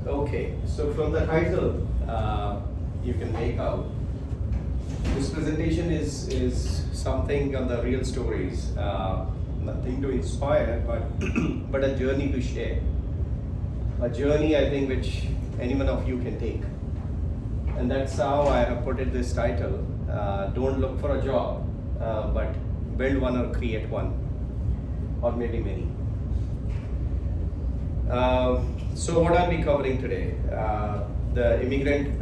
Okay, so from the title, you can make out this presentation is something on the real stories, nothing to inspire, but but a journey to share. A journey, I think, which any one of you can take, and that's how I have put it this title. Don't look for a job, but build one or create one, or maybe many. So what are we covering today? The immigrant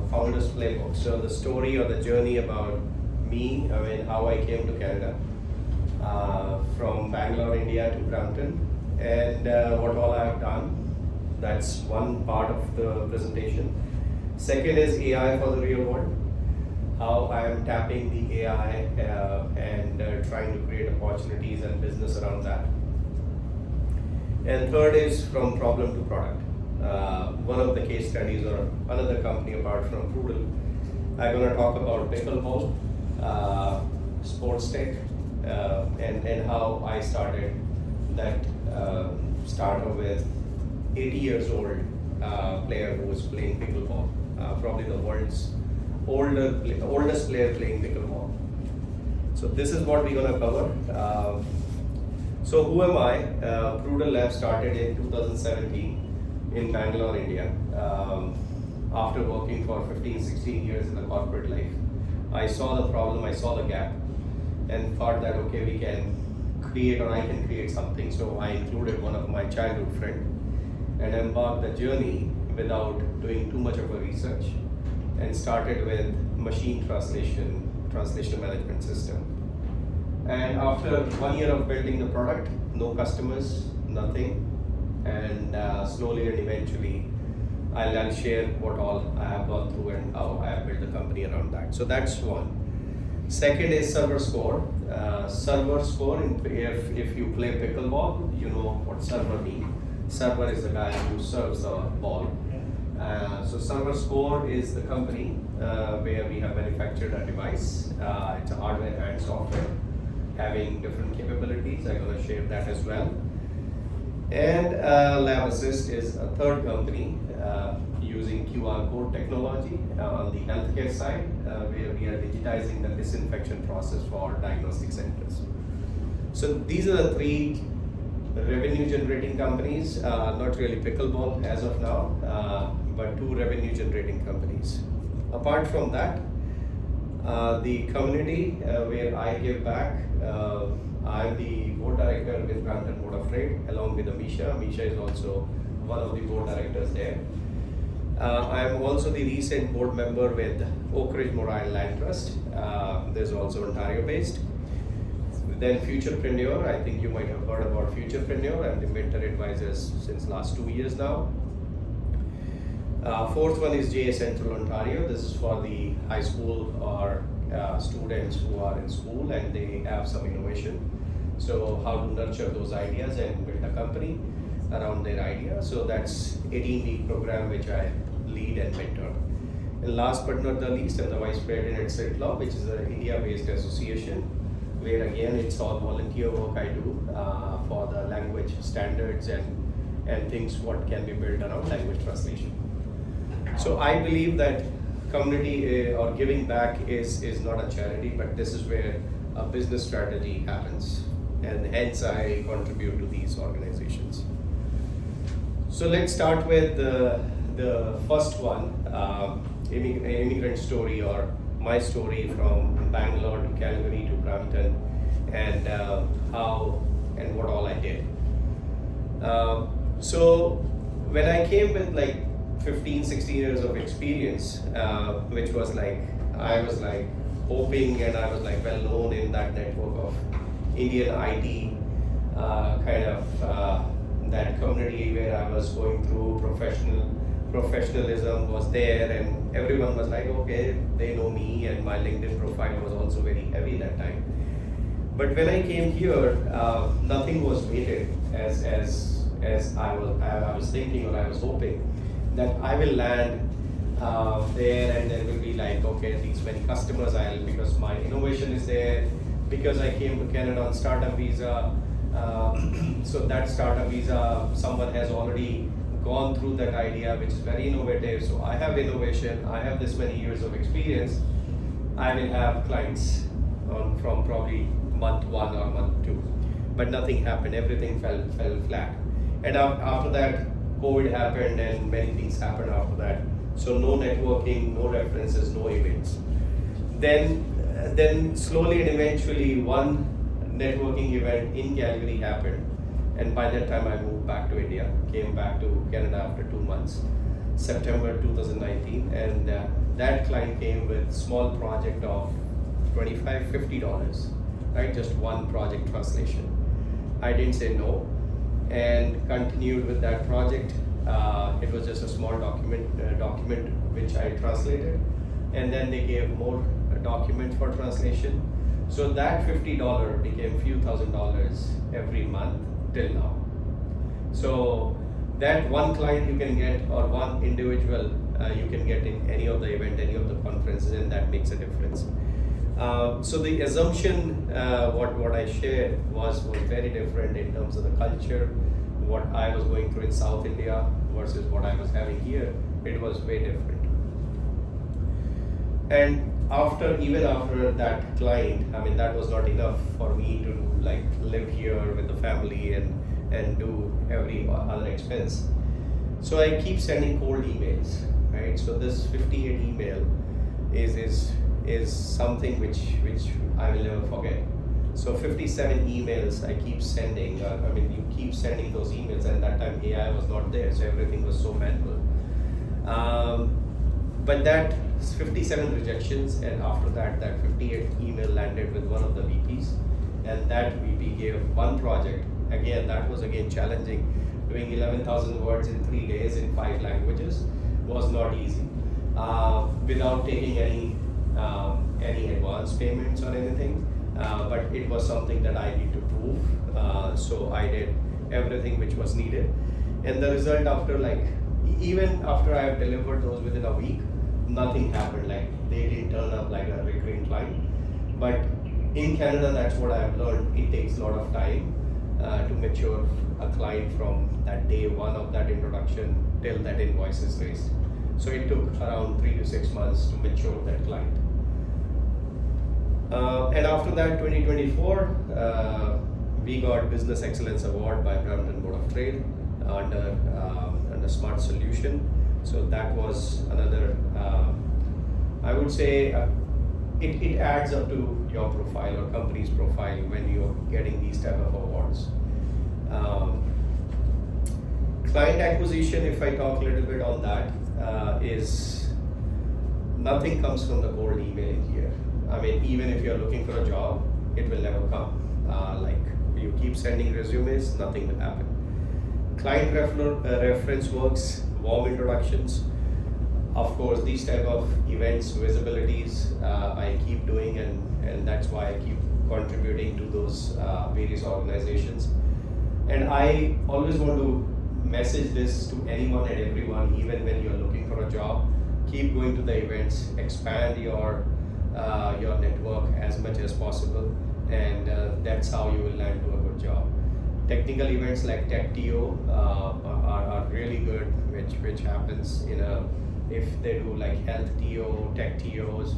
founders playbook. So the story or the journey about me, I mean how I came to Canada from Bangalore, India to Brampton, and what all I have done. That's one part of the presentation. Second is AI for the real world. How I am tapping the AI and trying to create opportunities and business around that. And third is from problem to product. One of the case studies or another company apart from Prudel, I'm going to talk about pickleball, sports tech, and how I started that startup with 80 years old player who was playing pickleball, probably the world's oldest player playing pickleball. So this is what we're going to cover. So who am I? Prudel Lab started in 2017 in Bangalore, India. After working for 15-16 years in the corporate life, I saw the problem, I saw the gap, and thought that okay, we can create, or I can create something. So I included one of my childhood friend and embarked the journey without doing too much of a research, and started with machine translation management system. And after 1 year of building the product, no customers, nothing, and slowly and eventually I'll share what all I have gone through and how I have built the company around that. So that's one. Second is server score. Server score, if you play pickleball, you know what server means. Server is the guy who serves the ball. So server score is the company where we have manufactured a device. It's a hardware and software, having different capabilities. I'm going to share that as well. And Lab Assist is a third company using QR code technology on the healthcare side, where we are digitizing the disinfection process for diagnostic centers. So these are the three revenue generating companies, not really pickleball as of now, but two revenue generating companies. Apart from that, the community where I give back, I'm the board director with Brampton Board of Trade along with Amisha. Amisha is also one of the board directors there. I am also the recent board member with Oak Ridge Mobile Land Trust. There's also Ontario based. Then Futurepreneur, I think you might have heard about Futurepreneur. I'm the mentor advisors since last 2 years now. Fourth one is JA Central Ontario. This is for the high school or students who are in school and they have some innovation. So how to nurture those ideas and build a company around their idea. So that's 18-week program which I lead and mentor. And last but not the least, I'm the vice president at CITLAW, which is an India-based association, where again it's all volunteer work I do for the language standards and things what can be built around language translation. So I believe that community or giving back is not a charity, but this is where a business strategy happens, and hence I contribute to these organizations. So let's start with the first one, immigrant story, or my story from Bangalore to Calgary to Brampton, and how and what all I did. So when I came with like 15-16 years of experience, which was like, I was like hoping, and I was like well known in that network of Indian IT kind of that community where I was going through. Professionalism was there, and everyone was like, okay, they know me, and my LinkedIn profile was also very heavy that time. But when I came here, nothing was weighted as I was thinking, or I was hoping that I will land there, and there will be like, okay, these many customers because my innovation is there, because I came to Canada on startup visa. So that startup visa, someone has already gone through that idea, which is very innovative. So I have innovation, I have this many years of experience. I will have clients from probably month 1 or month 2, but nothing happened. Everything fell flat. And after that, COVID happened, and many things happened after that. So no networking, no references, no events. Then slowly and eventually, one networking event in Calgary happened, and by that time I moved back to India, came back to Canada after 2 months, September 2019, and that client came with small project of $25-50, right? Just one project translation. I didn't say no, and continued with that project. It was just a small document which I translated, and then they gave more documents for translation. So that $50 became few $1,000s every month till now. So that one client you can get, or one individual you can get in any of the event, any of the conferences, and that makes a difference. So the assumption, what I shared was very different in terms of the culture, what I was going through in South India versus what I was having here. It was way different. And even after that client, I mean, that was not enough for me to like live here with the family and do every other expense. So I keep sending cold emails, right? So this 58 email is something which I will never forget. So 57 emails I keep sending. You keep sending those emails, and that time AI was not there, so everything was so manual. But that 57 rejections, and after that 58 email landed with one of the VPs, and that VP gave one project. Again, that was challenging. Doing 11,000 words in 3 days in 5 languages was not easy. Without taking any advance payments or anything, but it was something that I need to prove. So I did everything which was needed, and the result even after I have delivered those within a week, nothing happened. Like they didn't turn up like a recurring client. But in Canada, that's what I have learned. It takes a lot of time to mature a client from that day one of that introduction till that invoice is raised. So it took around 3 to 6 months to mature that client. And after that, 2024, we got Business Excellence Award by Brampton Board of Trade under Smart Solution. So that was another, I would say, it adds up to your profile or company's profile when you're getting these type of awards. Client acquisition, if I talk a little bit on that, is nothing comes from the cold emailing here. I mean, even if you're looking for a job, it will never come. Like you keep sending resumes, nothing will happen. Client reference works, warm introductions. Of course, these type of events, visibilities, I keep doing, and that's why I keep contributing to those various organizations. And I always want to message this to anyone and everyone, even when you're looking for a job. Keep going to the events, expand your network as much as possible, and that's how you will land to a good job. Technical events like TechTO are really good, which happens if they do like Health TO, Tech TOs.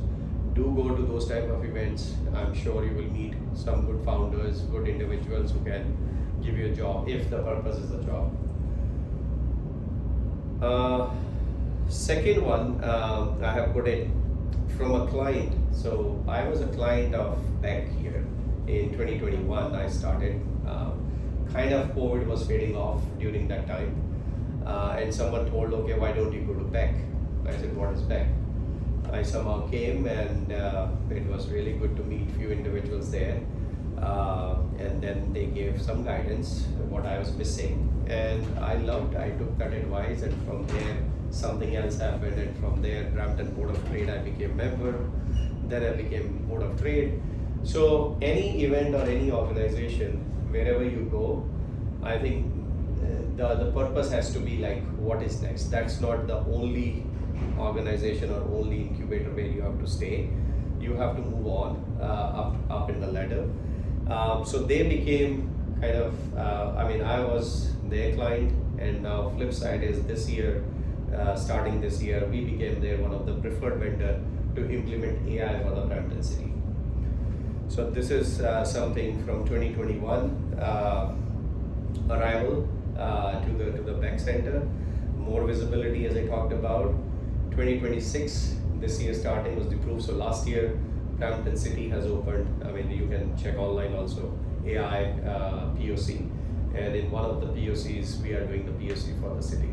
Do go to those type of events. I'm sure you will meet some good founders, good individuals who can give you a job if the purpose is the job. Second one, I have put it from a client. So I was a client of Beck here in 2021. I started. Kind of COVID was fading off during that time, and someone told, okay, why don't you go to Beck? I said, what is Beck? I somehow came, and it was really good to meet few individuals there, and then they gave some guidance what I was missing, and I took that advice, and from there something else happened, and from there Brampton Board of Trade I became member, then I became Board of Trade. So any event or any organization, wherever you go, I think the purpose has to be like, what is next? That's not the only organization or only incubator where you have to stay. You have to move on up in the ladder. So they became kind of, I was their client, And now flip side is this year, starting this year, we became one of the preferred vendor to implement AI for the Brampton city. So this is something from 2021 arrival to the back center, more visibility as I talked about. 2026, this year starting was the proof. So last year, Brampton City has opened, I mean, you can check online also, AI POC. And in one of the POCs, we are doing the POC for the city.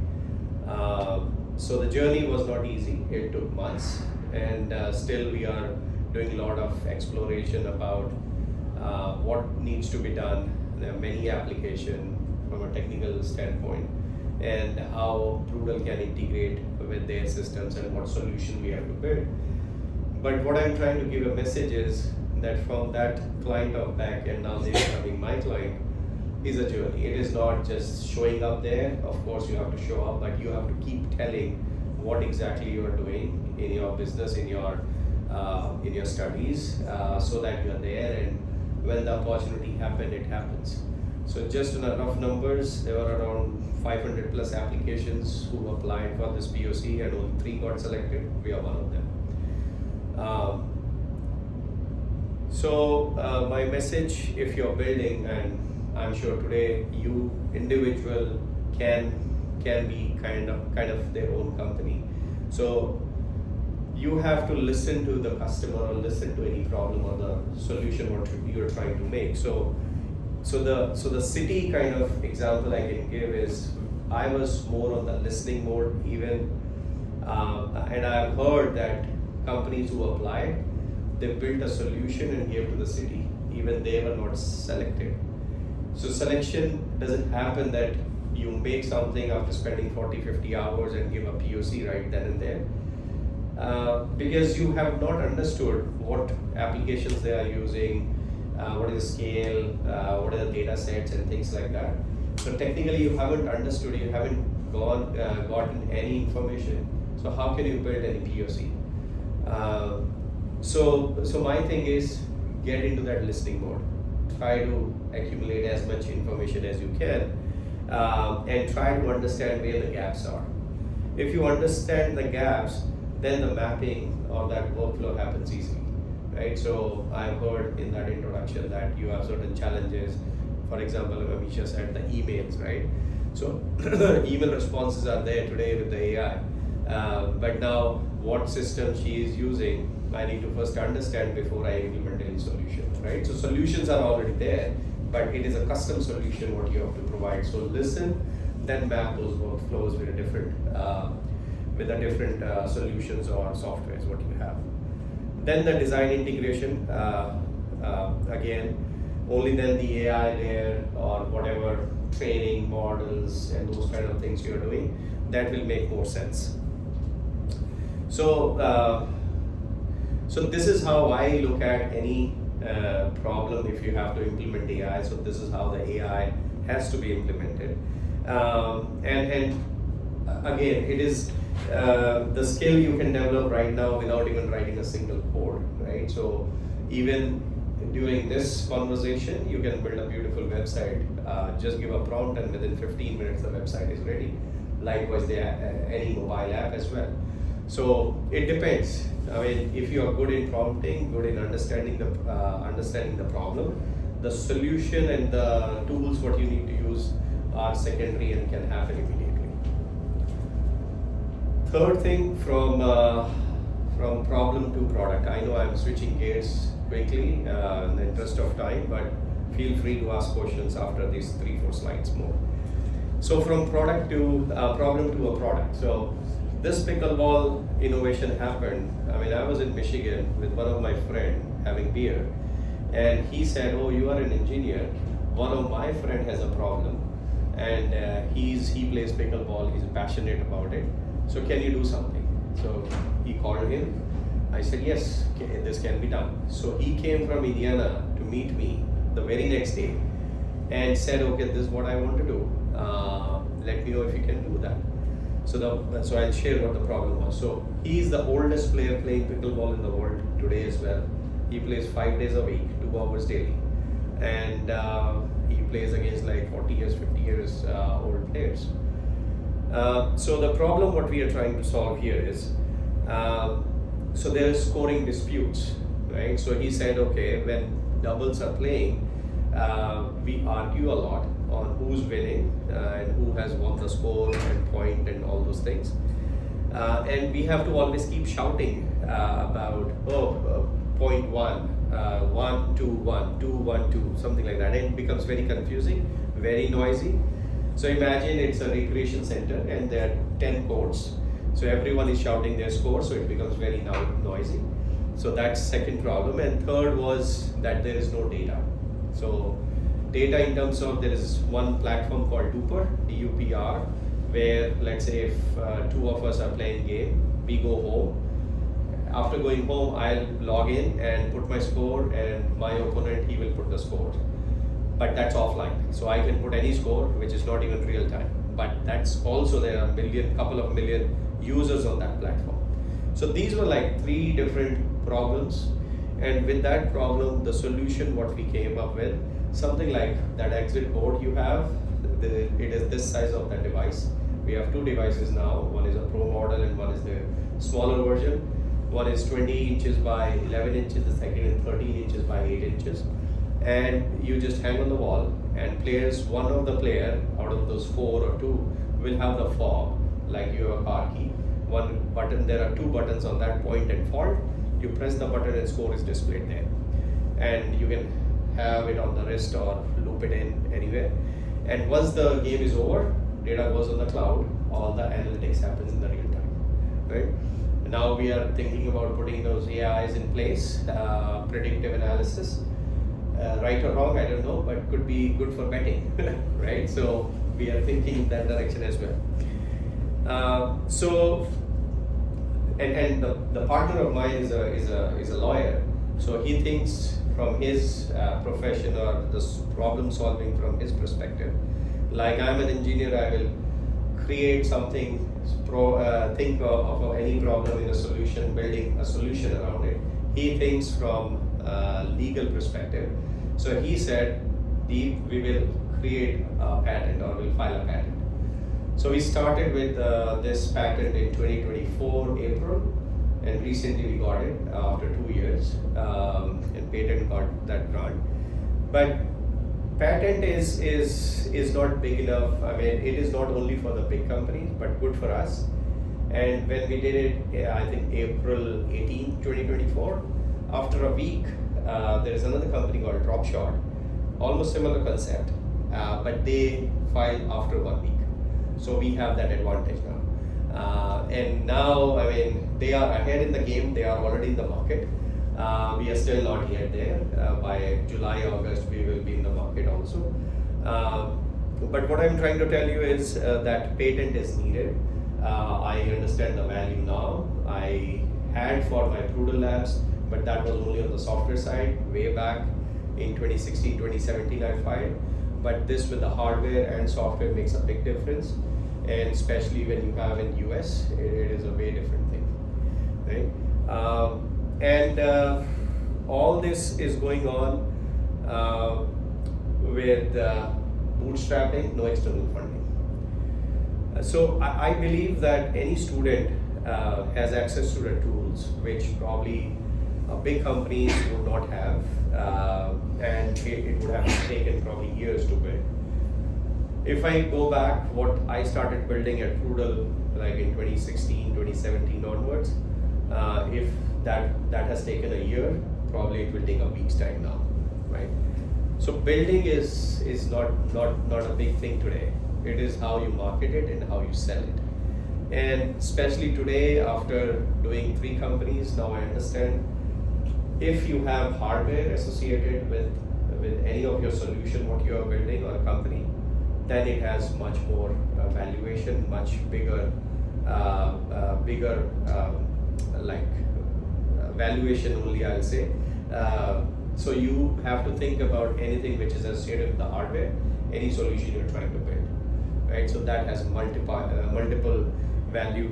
So the journey was not easy, it took months. And still we are doing a lot of exploration about what needs to be done. There are many applications from a technical standpoint, and how Prudel can integrate with their systems and what solution we have to build. But what I'm trying to give a message is that from that client of back and now they're becoming my client is a journey. It is not just showing up there. Of course you have to show up, but you have to keep telling what exactly you are doing in your business, in your studies, so that you are there, and when the opportunity happens, it happens. So just on a rough numbers, there were around 500 plus applications who applied for this POC, and only 3 got selected. We are one of them. My message, if you're building, and I'm sure today you individual can be kind of their own company. So you have to listen to the customer or listen to any problem or the solution what you're trying to make. So the city kind of example I can give is I was more on the listening mode even, and I've heard that companies who applied, they built a solution and gave to the city, even they were not selected. So selection doesn't happen that you make something after spending 40-50 hours and give a POC right then and there, because you have not understood what applications they are using, what is the scale, what are the data sets and things like that. So technically you haven't understood, you haven't gotten any information. So how can you build any POC? So my thing is get into that listening mode. Try to accumulate as much information as you can, and try to understand where the gaps are. If you understand the gaps, then the mapping or that workflow happens easily, right? So I've heard in that introduction that you have certain challenges. For example, Amisha said the emails, right? So email responses are there today with the AI, but now what system she is using, I need to first understand before I implement any solution, right? So solutions are already there, but it is a custom solution what you have to provide. So listen, then map those workflows with a different solutions or softwares what you have. Then the design integration, again, only then the AI layer or whatever training models and those kind of things you're doing, that will make more sense. So this is how I look at any problem if you have to implement AI. So this is how the AI has to be implemented. And again, it is the skill you can develop right now without even writing a single code, right? So even during this conversation, you can build a beautiful website. Just give a prompt and within 15 minutes the website is ready. Likewise, any mobile app as well. So it depends. I mean, if you are good in prompting, good in understanding the problem, the solution and the tools what you need to use are secondary and can happen immediately. Third thing, from problem to product. I know I'm switching gears quickly in the interest of time, but feel free to ask questions after these 3-4 slides more. So from product to problem to a product. So this pickleball innovation happened. I mean, I was in Michigan with one of my friends having beer, and he said, "Oh, you are an engineer. One of my friend has a problem, and he plays pickleball. He's passionate about it. So can you do something?" So he called him. I said, "Yes, this can be done." So he came from Indiana to meet me the very next day, and said, "Okay, this is what I want to do. Let me know if you can do that." So I'll share what the problem was. So he's the oldest player playing pickleball in the world today as well. He plays 5 days a week, 2 hours daily, and he plays against like 40 years, 50 years old players. So the problem what we are trying to solve here is, so there is scoring disputes, right? So he said, okay, when doubles are playing, we argue a lot on who's winning and who has won the score and point and all those things. And we have to always keep shouting about, point one, 1, 2, 1, 2, 1, 2, something like that. And it becomes very confusing, very noisy. So imagine it's a recreation center and there are 10 courts. So everyone is shouting their score, so it becomes very noisy. So that's second problem. And third was that there is no data. So data in terms of, there is one platform called Dupr, D-U-P-R, where let's say if two of us are playing game, we go home. After going home, I'll log in and put my score, and my opponent, he will put the score. But that's offline. So I can put any score, which is not even real time. But that's also, there are couple of million users on that platform. So these were like 3 different problems. And with that problem, the solution what we came up with, something like that exit board you have, it is this size of that device. We have 2 devices now. One is a Pro model and one is the smaller version. One is 20 inches by 11 inches, the second is 13 inches by 8 inches. And you just hang on the wall, and one of the player out of those 4 or 2 will have the fob, like you have a car key. One button, there are 2 buttons on that, point and fault. You press the button and score is displayed there. And you can have it on the wrist or loop it in anywhere. And once the game is over, data goes on the cloud, all the analytics happens in the real time, right? Now we are thinking about putting those AIs in place, predictive analysis. Right or wrong, I don't know, but could be good for betting, right? So we are thinking in that direction as well. And the partner of mine is a lawyer, so he thinks from his profession or the problem solving from his perspective. Like I'm an engineer, I will create something, think of any problem in a solution, building a solution around it. He thinks from legal perspective. So he said, we will create a patent or we'll file a patent. So we started with this patent in 2024 April, and recently we got it after 2 years, and patent got that grant. But patent is not big enough. I mean, it is not only for the big companies, but good for us. And when we did it, I think April 18, 2024, after a week, there is another company called Dropshot, almost similar concept, but they filed after 1 week. So we have that advantage now. And now, I mean, they are ahead in the game, they are already in the market. We are still not yet there. By July, August, we will be in the market also. But what I'm trying to tell you is that patent is needed. I understand the value now. I had for my Prudel Labs, but that was only on the software side. Way back in 2016, 2017, I filed. But this with the hardware and software makes a big difference. And especially when you have in US, it is a way different thing, right? And all this is going on with bootstrapping, no external funding. So I believe that any student has access to the tools which probably big companies would not have, and it would have taken probably years to build. If I go back, what I started building at Prudel like in 2016, 2017 onwards, if that has taken a year, probably it will take a week's time now, right? So building is not a big thing today. It is how you market it and how you sell it. And especially today, after doing 3 companies, now I understand if you have hardware associated with any of your solution, what you are building or a company, then it has much more valuation, much bigger valuation only, I'll say. So you have to think about anything which is associated with the hardware, any solution you're trying to build, right? So that has multiple value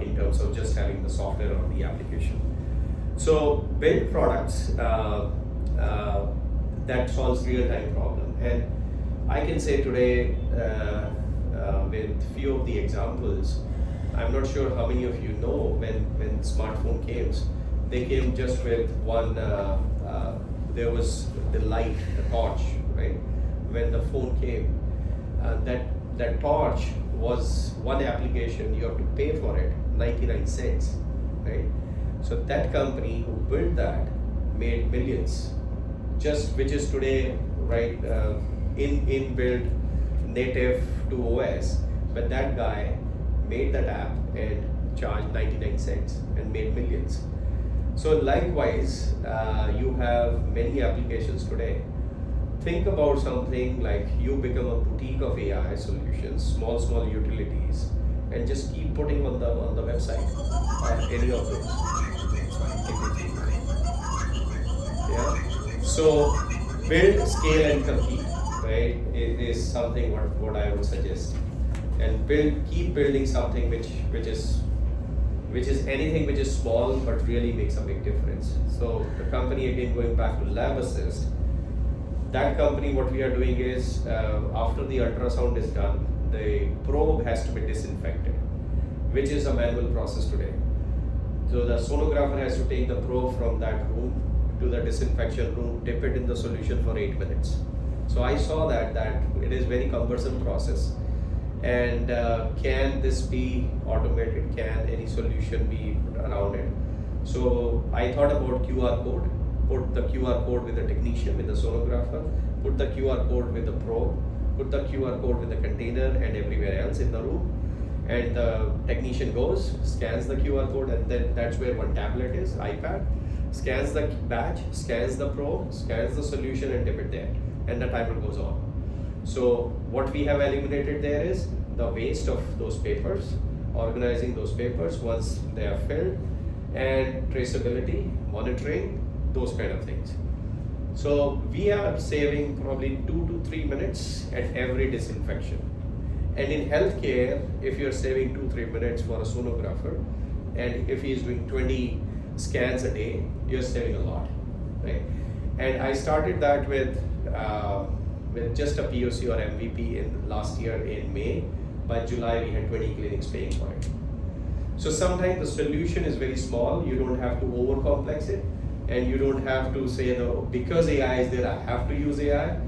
in terms of just having the software or the application. So build products that solves real-time problem. And I can say today, with few of the examples. I'm not sure how many of you know when smartphone came, they came just with one. There was the light, the torch, right? When the phone came, that torch was one application. You have to pay for it, 99 cents, right? So that company who built that made millions, just which is today, right, inbuilt native to OS. But that guy made that app and charged 99 cents and made millions. So likewise, you have many applications today. Think about something like you become a boutique of AI solutions, small utilities, and just keep putting on the website any of those. Yeah. So build, scale, and compete. Right? It is something what I would suggest. And keep building something which is anything which is small but really makes a big difference. So the company, again going back to Lab Assist, that company, what we are doing is after the ultrasound is done, the probe has to be disinfected, which is a manual process today. So the sonographer has to take the probe from that room to the disinfection room, dip it in the solution for 8 minutes. So I saw that it is very cumbersome process. And can this be automated? Can any solution be put around it? So I thought about QR code. Put the QR code with the technician, with the sonographer. Put the QR code with the probe. Put the QR code with the container and everywhere else in the room. And the technician goes, scans the QR code, and then that's where one tablet is, iPad, scans the batch, scans the probe, scans the solution, and dip it there. And the timer goes on. So what we have eliminated there is the waste of those papers, organizing those papers once they are filled, and traceability, monitoring, those kind of things. So we are saving probably 2 to 3 minutes at every disinfection. And in healthcare, if you're saving 2-3 minutes for a sonographer, and if he's doing 20 scans a day, you're saving a lot, right? And I started that with just a POC or MVP in last year in May. By July, we had 20 clinics paying for it. So sometimes the solution is very small. You don't have to overcomplex it, and you don't have to say, no, because AI is there, I have to use AI.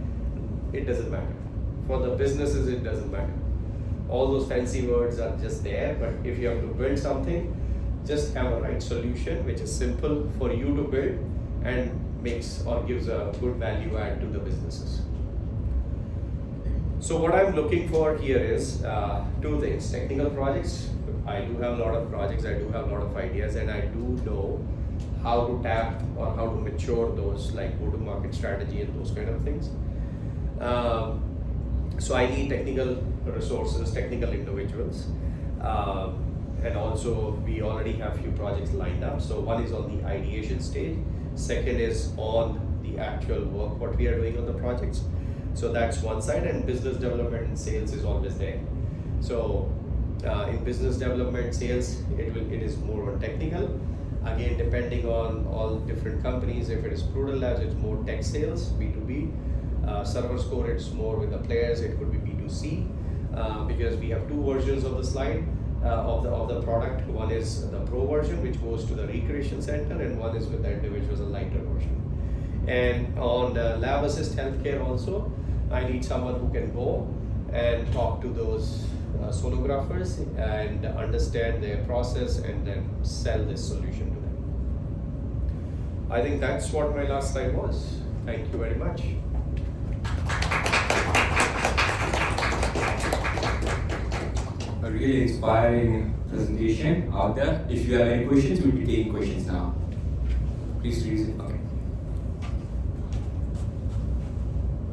It doesn't matter. For the businesses, it doesn't matter. All those fancy words are just there, but if you have to build something, just have a right solution which is simple for you to build and makes or gives a good value add to the businesses. So what I'm looking for here is 2 things: technical projects. I do have a lot of projects, I do have a lot of ideas, and I do know how to tap or how to mature those, like go-to-market strategy and those kind of things. So I need technical resources, technical individuals, and also we already have few projects lined up. So one is on the ideation stage, second is on the actual work what we are doing on the projects. So that's one side, and business development and sales is always there. So in business development, sales, it is more on technical. Again, depending on all different companies, if it is Prudent Labs, it's more tech sales, B2B. Server Score, it's more with the players, it could be B2C, because we have 2 versions of the slide of the product. One is the pro version, which goes to the recreation center, and one is with the individuals, a lighter version. And on the Lab Assist Healthcare also, I need someone who can go and talk to those sonographers and understand their process and then sell this solution to them. I think that's what my last slide was. Thank you very much. A really inspiring presentation out there. If you have any questions, we'll be taking questions now. Please raise it. Okay.